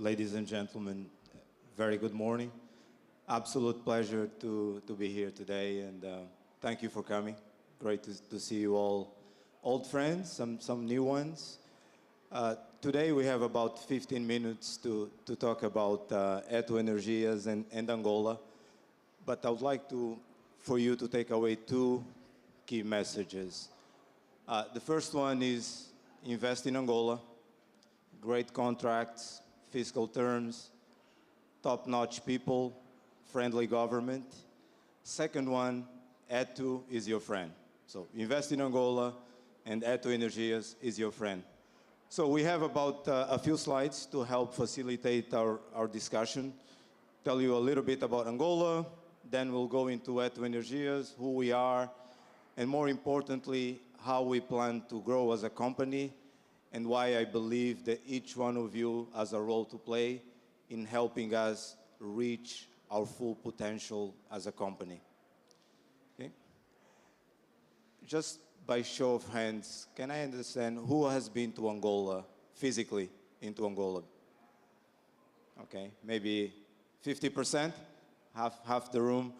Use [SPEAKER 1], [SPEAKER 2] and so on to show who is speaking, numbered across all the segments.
[SPEAKER 1] ladies and gentlemen, very good morning. Absolute pleasure to be here today, and thank you for coming. Great to see you all, old friends, some new ones. Today we have about 15 minutes to talk about Etu Energias and Angola, but I would like for you to take away two key messages. The first one is invest in Angola, great contracts, fiscal terms, top-notch people, friendly government. Second one, Etu is your friend. So invest in Angola, and Etu Energias is your friend. So we have about a few slides to help facilitate our discussion. Tell you a little bit about Angola, then we'll go into Etu Energias, who we are, and more importantly, how we plan to grow as a company, and why I believe that each one of you has a role to play in helping us reach our full potential as a company. Okay? Just by show of hands, can I understand who has been to Angola, physically into Angola? Okay, maybe 50%, half the room.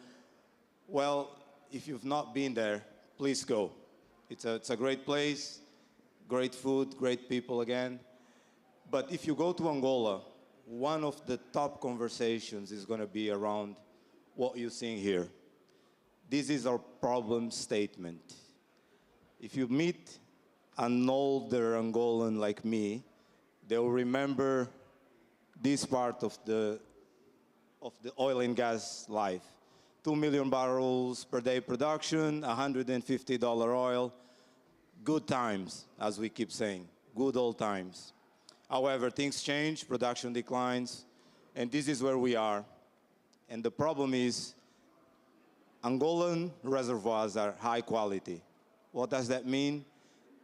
[SPEAKER 1] Well, if you've not been there, please go. It's a great place, great food, great people again. But if you go to Angola, one of the top conversations is going to be around what you're seeing here. This is our problem statement. If you meet an older Angolan like me, they'll remember this part of the oil and gas life. 2 million barrels per day production, $150 oil. Good times, as we keep saying, good old times. However, things change, production declines, and this is where we are. And the problem is, Angolan reservoirs are high quality. What does that mean?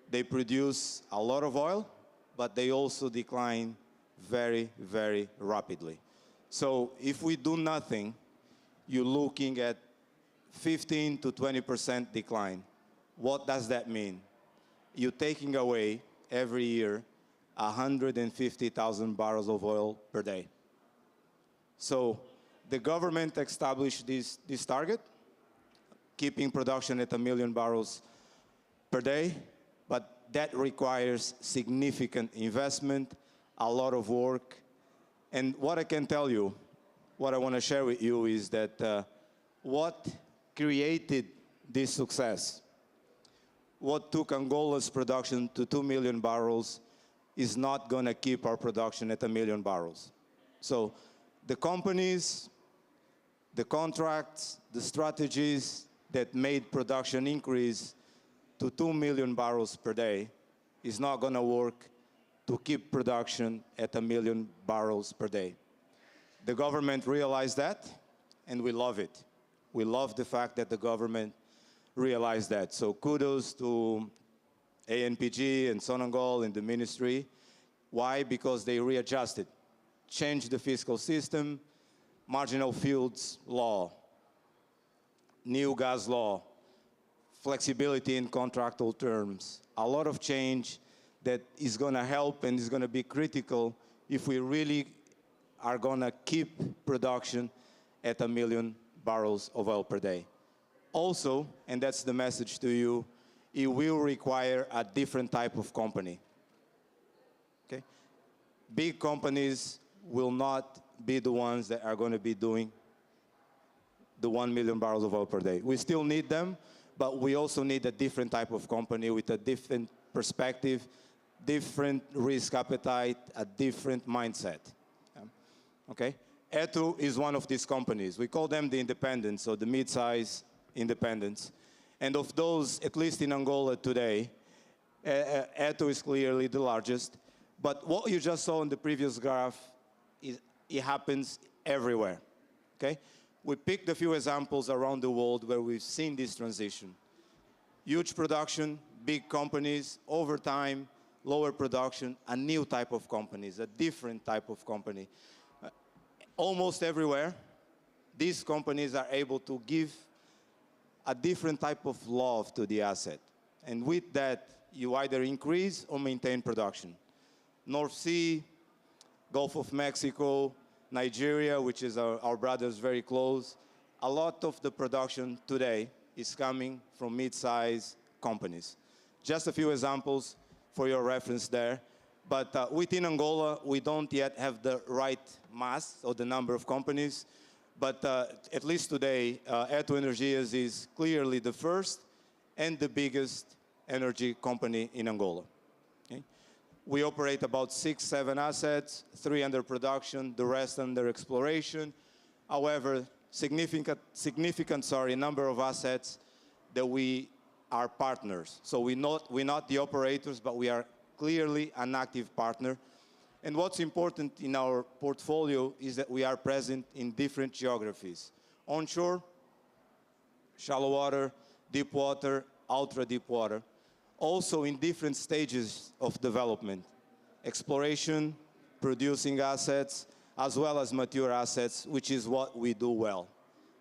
[SPEAKER 1] They produce a lot of oil, but they also decline very, very rapidly. So if we do nothing, you're looking at 15 to 20% decline. What does that mean? You're taking away every year 150,000 barrels of oil per day. So the government established this target, keeping production at 1 million barrels per day, but that requires significant investment, a lot of work. And what I can tell you, what I want to share with you is that what created this success, what took Angola's production to 2 million barrels is not going to keep our production at 1 million barrels. So the companies, the contracts, the strategies that made production increase to 2 million barrels per day is not going to work to keep production at 1 million barrels per day. The government realized that, and we love it. We love the fact that the government realized that. So kudos to ANPG and Sonangol and the ministry. Why? Because they readjusted, changed the fiscal system, marginal fields law, new gas law, flexibility in contractual terms, a lot of change that is going to help and is going to be critical if we really are going to keep production at 1 million barrels of oil per day. Also, and that's the message to you, it will require a different type of company. Okay? Big companies will not be the ones that are going to be doing the 1 million barrels of oil per day. We still need them, but we also need a different type of company with a different perspective, different risk appetite, a different mindset. Okay? Etu is one of these companies. We call them the independents, or the mid-size independents. And of those, at least in Angola today, Etu is clearly the largest. But what you just saw in the previous graph, it happens everywhere. Okay? We picked a few examples around the world where we've seen this transition. Huge production, big companies, over time, lower production, a new type of companies, a different type of company. Almost everywhere, these companies are able to give a different type of love to the asset. And with that, you either increase or maintain production. North Sea, Gulf of Mexico, Nigeria, which is our brothers very close. A lot of the production today is coming from mid-sized companies. Just a few examples for your reference there. But within Angola, we don't yet have the right mass or the number of companies. But at least today, Etu Energias is clearly the first and the biggest energy company in Angola. Okay? We operate about 6, 7 assets, 3 under production, the rest under exploration. However, significant number of assets that we are partners. So we're not the operators, but we are clearly an active partner. And what's important in our portfolio is that we are present in different geographies. Onshore, shallow water, deep water, ultra deep water. Also in different stages of development. Exploration, producing assets, as well as mature assets, which is what we do well.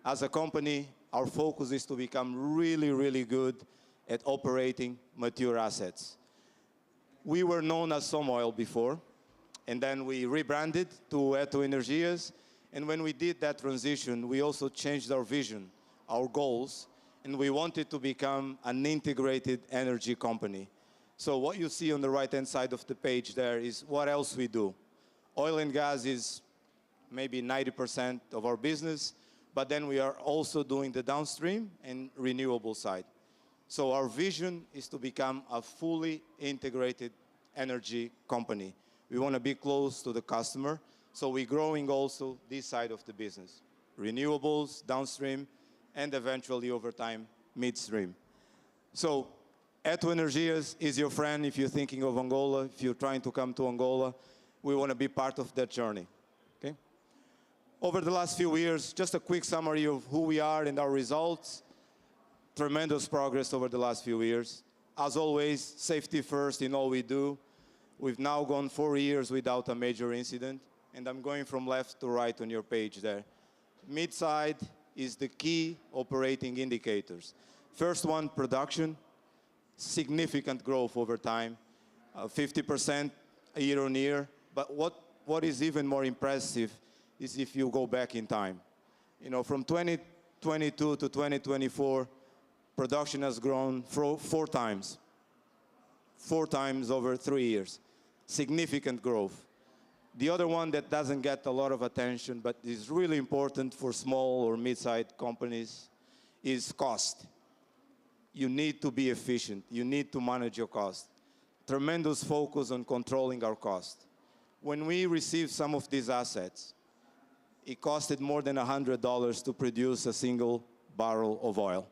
[SPEAKER 1] As a company, our focus is to become really, really good at operating mature assets. We were known as Somoil before, and then we rebranded to Etu Energias. And when we did that transition, we also changed our vision, our goals, and we wanted to become an integrated energy company. So what you see on the right-hand side of the page there is what else we do. Oil and gas is maybe 90% of our business, but then we are also doing the downstream and renewable side. So our vision is to become a fully integrated energy company. We want to be close to the customer, so we're growing also this side of the business. Renewables, downstream, and eventually over time, midstream. So Etu Energias is your friend if you're thinking of Angola, if you're trying to come to Angola. We want to be part of that journey. Okay? Over the last few years, just a quick summary of who we are and our results. Tremendous progress over the last few years. As always, safety first in all we do. We've now gone 4 years without a major incident, and I'm going from left to right on your page there. Mid-side is the key operating indicators. First one, production, significant growth over time, 50% year on year. But what is even more impressive is if you go back in time. You know, from 2022 to 2024, production has grown 4 times. 4 times over 3 years. Significant growth. The other one that doesn't get a lot of attention, but is really important for small or mid-sized companies, is cost. You need to be efficient. You need to manage your cost. Tremendous focus on controlling our cost. When we received some of these assets, it costed more than $100 to produce a single barrel of oil.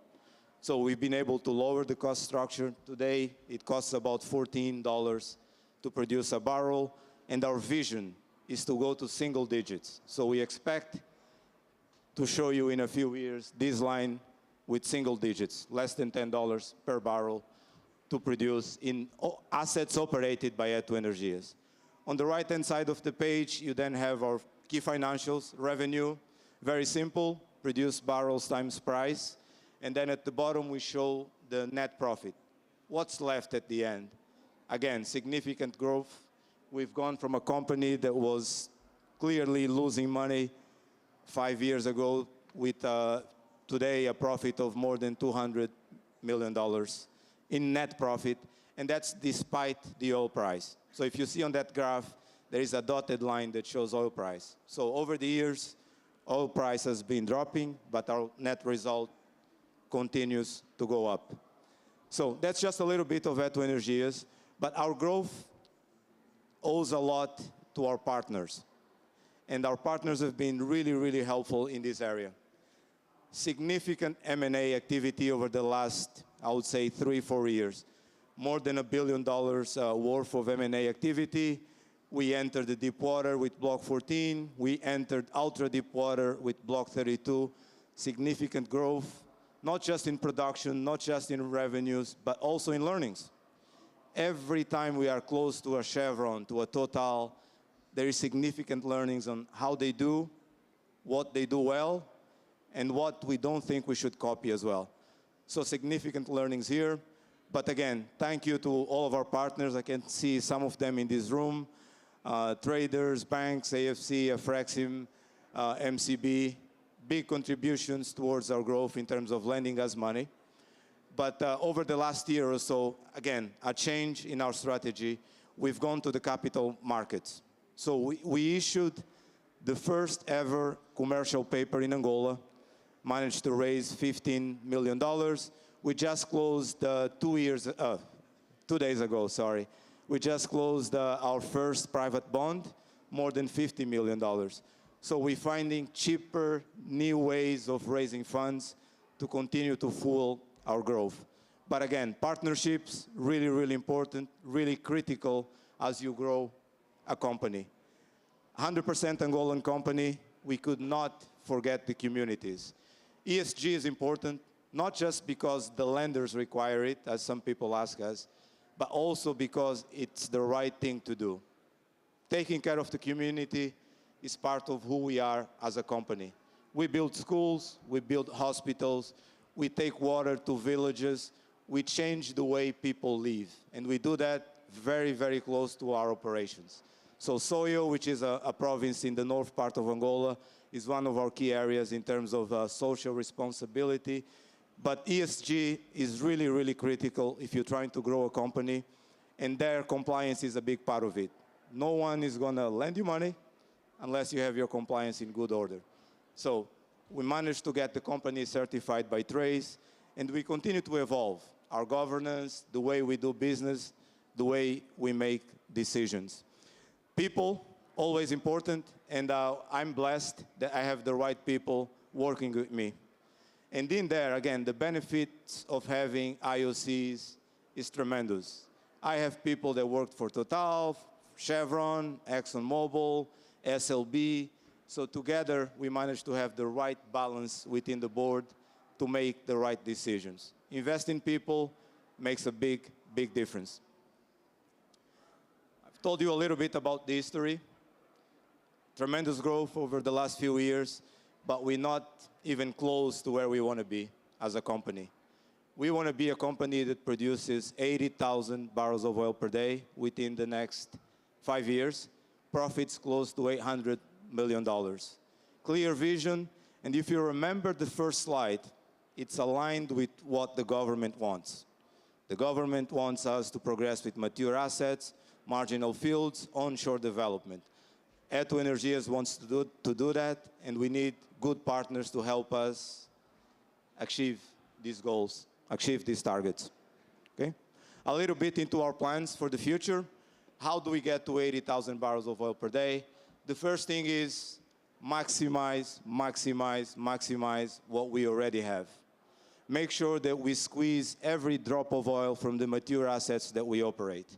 [SPEAKER 1] So we've been able to lower the cost structure. Today, it costs about $14 to produce a barrel, and our vision is to go to single digits. So we expect to show you in a few years this line with single digits, less than $10 per barrel to produce in assets operated by Etu Energias. On the right-hand side of the page, you then have our key financials, revenue, very simple, produced barrels times price. And then at the bottom, we show the net profit. What's left at the end? Again, significant growth. We've gone from a company that was clearly losing money 5 years ago with today a profit of more than $200 million in net profit, and that's despite the oil price. So if you see on that graph, there is a dotted line that shows oil price. So over the years, oil price has been dropping, but our net result continues to go up. So that's just a little bit of Etu Energias, but our growth owes a lot to our partners. And our partners have been really, really helpful in this area. Significant M&A activity over the last, I would say, 3-4 years. More than $1 billion worth of M&A activity. We entered the deep water with Block 14. We entered ultra deep water with Block 32. Significant growth, not just in production, not just in revenues, but also in learnings. Every time we are close to a Chevron, to a Total, there is significant learnings on how they do, what they do well, and what we don't think we should copy as well. So significant learnings here. But again, thank you to all of our partners. I can see some of them in this room. Traders, banks, AFC, Afrexim, MCB, big contributions towards our growth in terms of lending us money. But over the last year or so, again, a change in our strategy, we've gone to the capital markets. So we issued the first ever commercial paper in Angola, managed to raise $15 million. We just closed 2 days ago, sorry. We just closed our first private bond, more than $50 million. So we're finding cheaper, new ways of raising funds to continue to fuel our growth. But again, partnerships, really, really important, really critical as you grow a company. 100% Angolan company, we could not forget the communities. ESG is important, not just because the lenders require it, as some people ask us, but also because it's the right thing to do. Taking care of the community is part of who we are as a company. We build schools, we build hospitals, we take water to villages, we change the way people live, and we do that very, very close to our operations. So Soyo, which is a province in the north part of Angola, is one of our key areas in terms of social responsibility. But ESG is really, really critical if you're trying to grow a company, and their compliance is a big part of it. No one is going to lend you money unless you have your compliance in good order. So we managed to get the company certified by Trace, and we continue to evolve our governance, the way we do business, the way we make decisions. People, always important, and I'm blessed that I have the right people working with me. And in there, again, the benefits of having IOCs is tremendous. I have people that worked for Total, Chevron, ExxonMobil, SLB. So together, we managed to have the right balance within the board to make the right decisions. Invest in people makes a big, big difference. I've told you a little bit about the history. Tremendous growth over the last few years, but we're not even close to where we want to be as a company. We want to be a company that produces 80,000 barrels of oil per day within the next 5 years, profits close to $800 million. Clear vision, and if you remember the first slide, it's aligned with what the government wants. The government wants us to progress with mature assets, marginal fields, onshore development. Etu Energias wants to do that, and we need good partners to help us achieve these goals, achieve these targets. Okay? A little bit into our plans for the future. How do we get to 80,000 barrels of oil per day? The first thing is maximize what we already have. Make sure that we squeeze every drop of oil from the mature assets that we operate.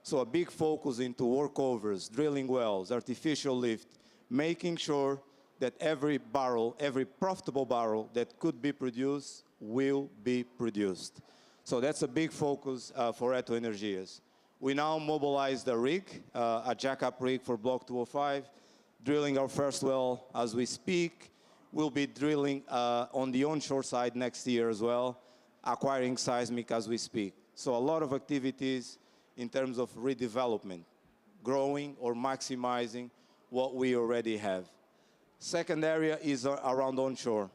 [SPEAKER 1] So a big focus into workovers, drilling wells, artificial lift, making sure that every barrel, every profitable barrel that could be produced will be produced. So that's a big focus for Etu Energias. We now mobilized a rig, a jackup rig for Block 205, drilling our first well as we speak. We'll be drilling on the onshore side next year as well, acquiring seismic as we speak. So a lot of activities in terms of redevelopment, growing or maximizing what we already have. Second area is around onshore.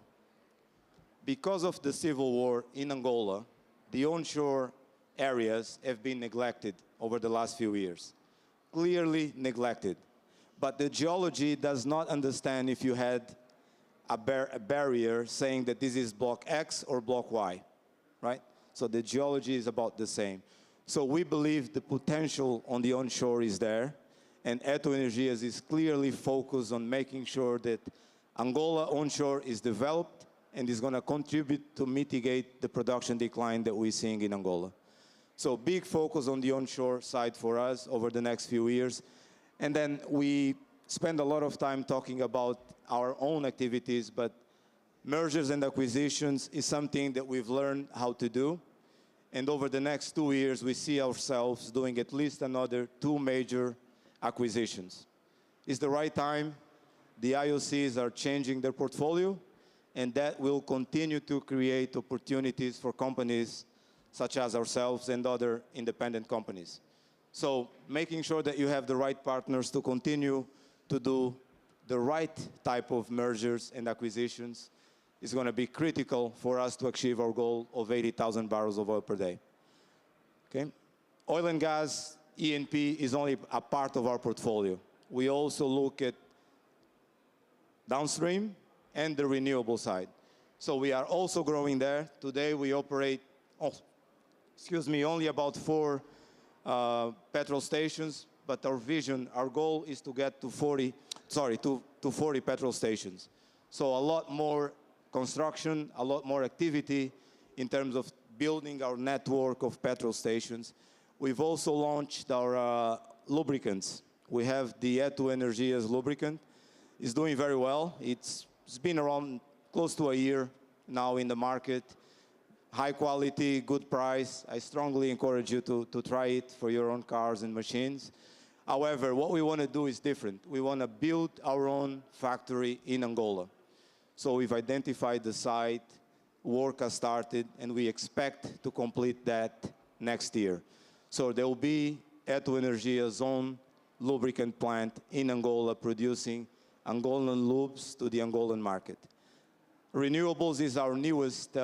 [SPEAKER 1] Because of the civil war in Angola, the onshore areas have been neglected over the last few years. Clearly neglected. But the geology does not understand if you had a barrier saying that this is block X or block Y, right? So the geology is about the same. So we believe the potential on the onshore is there, and Etu Energias is clearly focused on making sure that Angola onshore is developed and is going to contribute to mitigate the production decline that we're seeing in Angola. So big focus on the onshore side for us over the next few years. And then we spend a lot of time talking about our own activities, but mergers and acquisitions is something that we've learned how to do. And over the next 2 years, we see ourselves doing at least another 2 major acquisitions. It's the right time. The IOCs are changing their portfolio, and that will continue to create opportunities for companies such as ourselves and other independent companies. So making sure that you have the right partners to continue to do the right type of mergers and acquisitions is going to be critical for us to achieve our goal of 80,000 barrels of oil per day. Okay? Oil and gas, E&P is only a part of our portfolio. We also look at downstream and the renewable side. So we are also growing there. Today we operate, only about 4 petrol stations, but our vision, our goal is to get to 40 petrol stations. So a lot more construction, a lot more activity in terms of building our network of petrol stations. We've also launched our lubricants. We have the Etu Energias lubricant. It's doing very well. It's been around close to a year now in the market. High quality, good price. I strongly encourage you to try it for your own cars and machines. However, what we want to do is different. We want to build our own factory in Angola. So we've identified the site, work has started, and we expect to complete that next year. So there will be Etu Energia's own lubricant plant in Angola producing Angolan lubes to the Angolan market. Renewables is our newest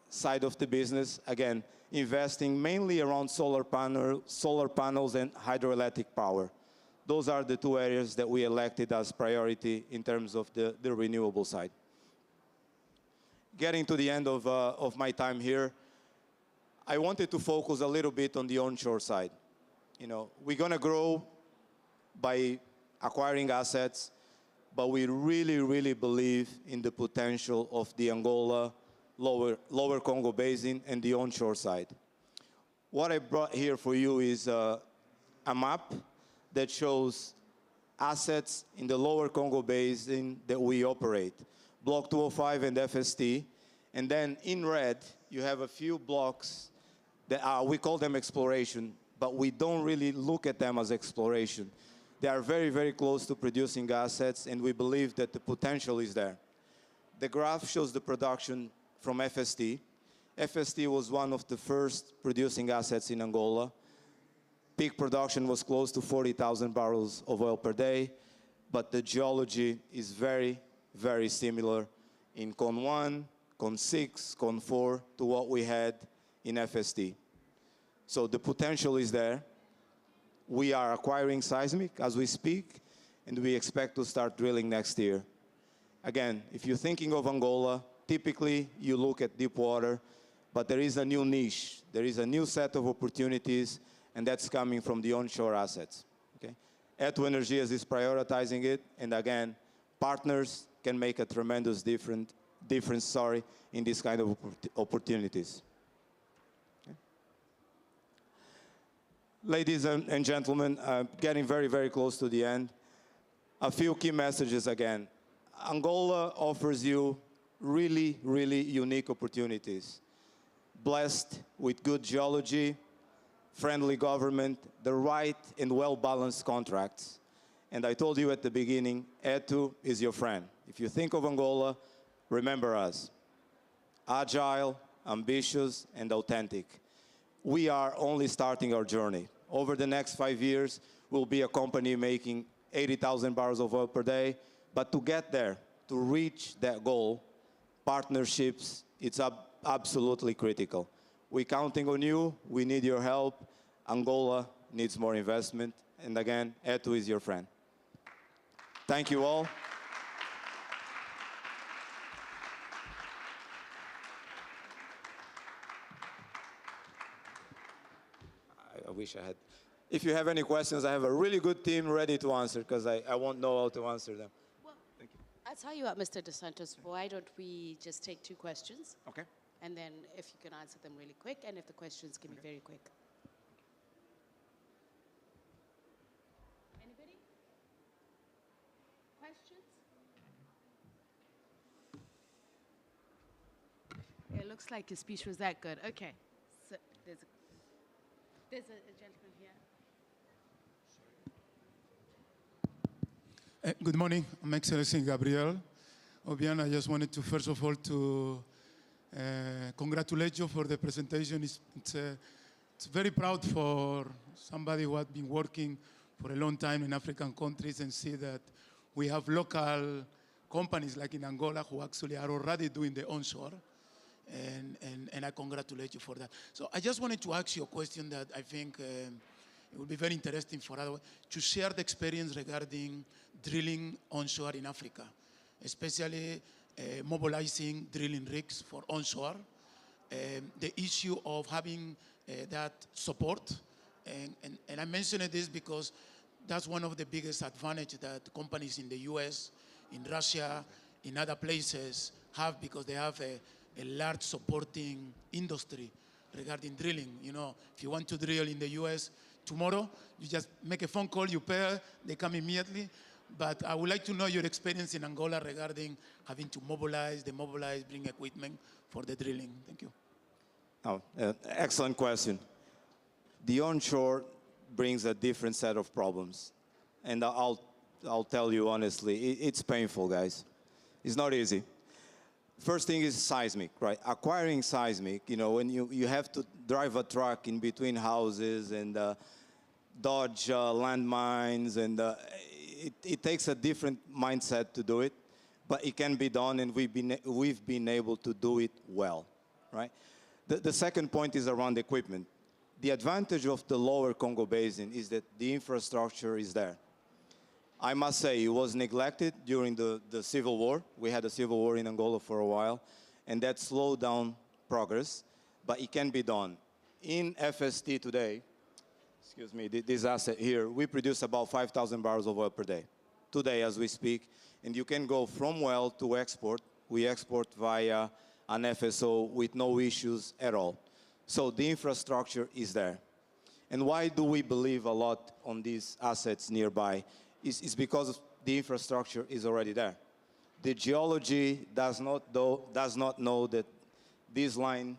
[SPEAKER 1] side of the business. Again, investing mainly around solar panels and hydroelectric power. Those are the 2 areas that we elected as priority in terms of the renewable side. Getting to the end of my time here, I wanted to focus a little bit on the onshore side. You know, we're going to grow by acquiring assets, but we really, really believe in the potential of the Angola, lower Congo Basin, and the onshore side. What I brought here for you is a map that shows assets in the lower Congo Basin that we operate, Block 205 and FST. And then in red, you have a few blocks that we call them exploration, but we don't really look at them as exploration. They are very, very close to producing assets, and we believe that the potential is there. The graph shows the production from FST. FST was one of the first producing assets in Angola. Peak production was close to 40,000 barrels of oil per day, but the geology is very, very similar in Con 1, Con 6, Con 4 to what we had in FST. So the potential is there. We are acquiring seismic as we speak, and we expect to start drilling next year. Again, if you're thinking of Angola, typically you look at deep water, but there is a new niche. There is a new set of opportunities, and that's coming from the onshore assets. Okay? Etu Energias is prioritizing it, and again, partners can make a tremendous difference in this kind of opportunities. Ladies and gentlemen, getting very, very close to the end. A few key messages again. Angola offers you really, really unique opportunities. Blessed with good geology, friendly government, the right and well-balanced contracts. And I told you at the beginning, Etu is your friend. If you think of Angola, remember us. Agile, ambitious, and authentic. We are only starting our journey. Over the next 5 years, we'll be a company making 80,000 barrels of oil per day. But to get there, to reach that goal, partnerships, it's absolutely critical. We're counting on you. We need your help. Angola needs more investment. And again, Etu is your friend. Thank you all. I wish I had. If you have any questions, I have a really good team ready to answer because I won't know how to answer them.
[SPEAKER 2] Well,
[SPEAKER 1] thank you.
[SPEAKER 2] I'll tell you what, Mr. Dos Santos, why don't we just take 2 questions?
[SPEAKER 1] Okay.
[SPEAKER 2] And then if you can answer them really quick, and if the questions can be very quick. Anybody? Questions? It looks like your speech was that good. Okay. So there's a gentleman here.
[SPEAKER 3] Good morning, I'm Excellency Gabriel Obian. I just wanted to, first of all, to congratulate you for the presentation. It's It's very proud for somebody who has been working for a long time in African countries and see that we have local companies like in Angola who actually are already doing the onshore. And I congratulate you for that. So I just wanted to ask you a question that I think it would be very interesting for us to share the experience regarding drilling onshore in Africa, especially mobilizing drilling rigs for onshore, the issue of having that support. And I mentioned this because that's one of the biggest advantages that companies in the US, in Russia, in other places have, because they have a large supporting industry regarding drilling. You know, if you want to drill in the US tomorrow, you just make a phone call, you pay, they come immediately. But I would like to know your experience in Angola regarding having to mobilize, demobilize, bring equipment for the drilling. Thank you.
[SPEAKER 1] Oh, excellent question. The onshore brings a different set of problems. And I'll tell you honestly, it's painful, guys. It's not easy. First thing is seismic, right? Acquiring seismic, you know, when you have to drive a truck in between houses and dodge landmines, and it takes a different mindset to do it, but it can be done, and we've been able to do it well, right? The second point is around equipment. The advantage of the lower Congo Basin is that the infrastructure is there. I must say, it was neglected during the civil war. We had a civil war in Angola for a while, and that slowed down progress, but it can be done. In FST today, excuse me, this asset here, we produce about 5,000 barrels of oil per day, today as we speak, and you can go from well to export. We export via an FSO with no issues at all. So the infrastructure is there. And why do we believe a lot on these assets nearby? It's because the infrastructure is already there. The geology does not know that this line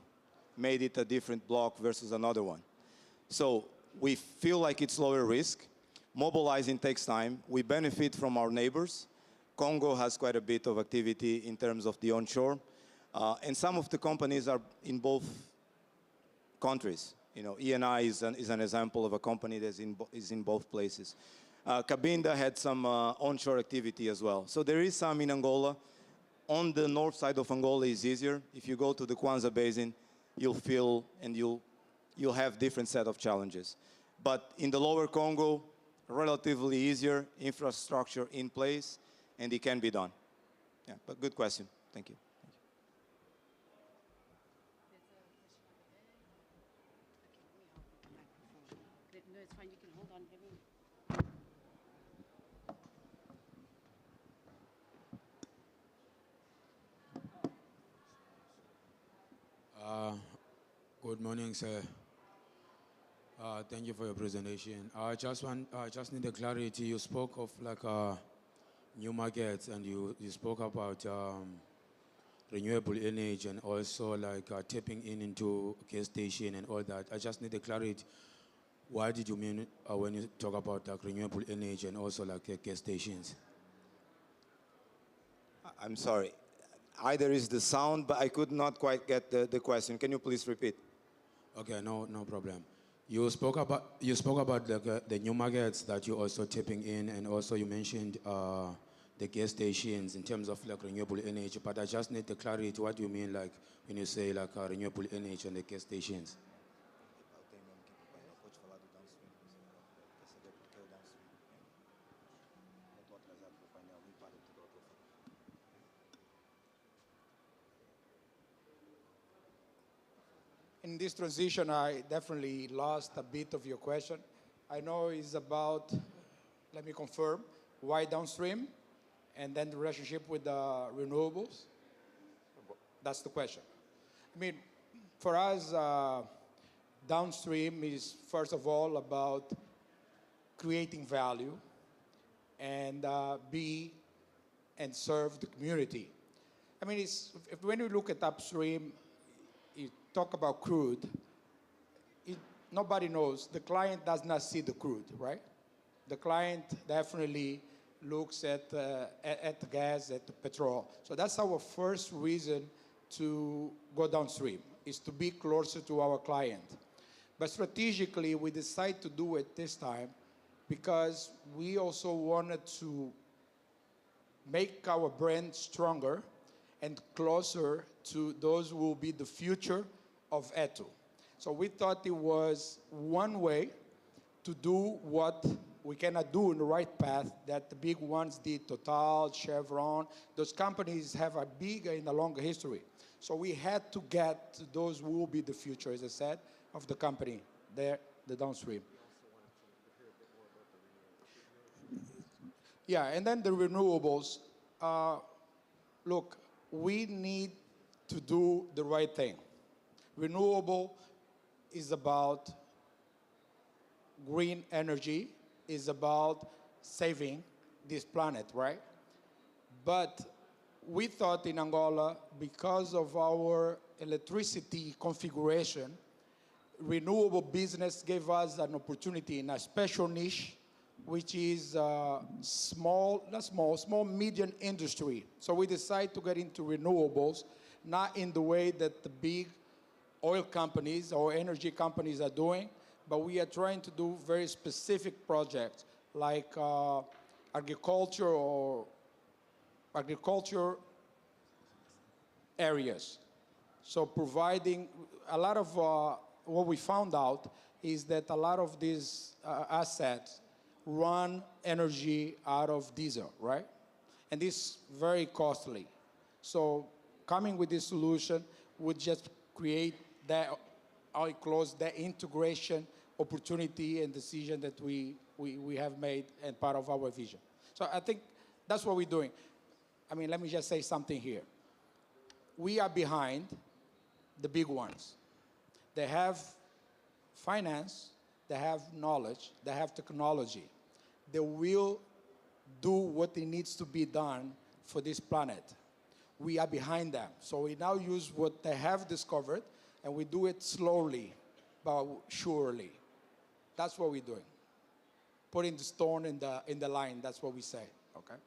[SPEAKER 1] made it a different block versus another one. So we feel like it's lower risk. Mobilizing takes time. We benefit from our neighbors. Congo has quite a bit of activity in terms of the onshore. And some of the companies are in both countries. You know, ENI is an example of a company that is in both places. Cabinda had some onshore activity as well. So there is some in Angola. On the north side of Angola is easier. If you go to the Kwanza Basin, you'll feel and you'll have different set of challenges. But in the lower Congo, relatively easier, infrastructure in place, and it can be done. Yeah, but good question. Thank you.
[SPEAKER 2] No, it's fine. You can hold on. Let me.
[SPEAKER 4] Good morning, sir. Thank you for your presentation. I just need a clarity. You spoke of like new markets, and you spoke about renewable energy, and also like tapping into gas station and all that. I just need a clarity. What did you mean when you talk about like renewable energy and also like gas stations?
[SPEAKER 1] I'm sorry. Either is the sound, but I could not quite get the question. Can you please repeat?
[SPEAKER 4] Okay, no problem. You spoke about like, the new markets that you're also tapping in, and also you mentioned the gas stations in terms of like renewable energy. But I just need the clarity. What do you mean like when you say like renewable energy and the gas stations?
[SPEAKER 5] In this transition, I definitely lost a bit of your question. I know it's about, let me confirm, why downstream, and then the relationship with the renewables. That's the question. I mean, for us, downstream is first of all about creating value and be and serve the community. I mean, when you look at upstream, you talk about crude, nobody knows. The client does not see the crude, right? The client definitely looks at the gas, at the petrol. So that's our first reason to go downstream, is to be closer to our client. But strategically, we decided to do it this time because we also wanted to make our brand stronger and closer to those who will be the future of Etu. So we thought it was one way to do what we cannot do in the right path that the big ones did, Total, Chevron. Those companies have a bigger and a longer history. So we had to get to those who will be the future, as I said, of the company, the downstream. Yeah, and then the renewables. Look, we need to do the right thing. Renewable is about green energy, is about saving this planet, right? But we thought in Angola, because of our electricity configuration, renewable business gave us an opportunity in a special niche, which is small, medium industry. So we decided to get into renewables, not in the way that the big oil companies or energy companies are doing, but we are trying to do very specific projects like agriculture or agriculture areas. So providing a lot of what we found out is that a lot of these assets run energy out of diesel, right? And this is very costly. So coming with this solution would just create that, how it close that integration opportunity and decision that we have made and part of our vision. So I think that's what we're doing. I mean, let me just say something here. We are behind the big ones. They have finance, they have knowledge, they have technology. They will do what it needs to be done for this planet. We are behind them. So we now use what they have discovered, and we do it slowly, but surely. That's what we're doing. Putting the stone in the line, that's what we say, okay?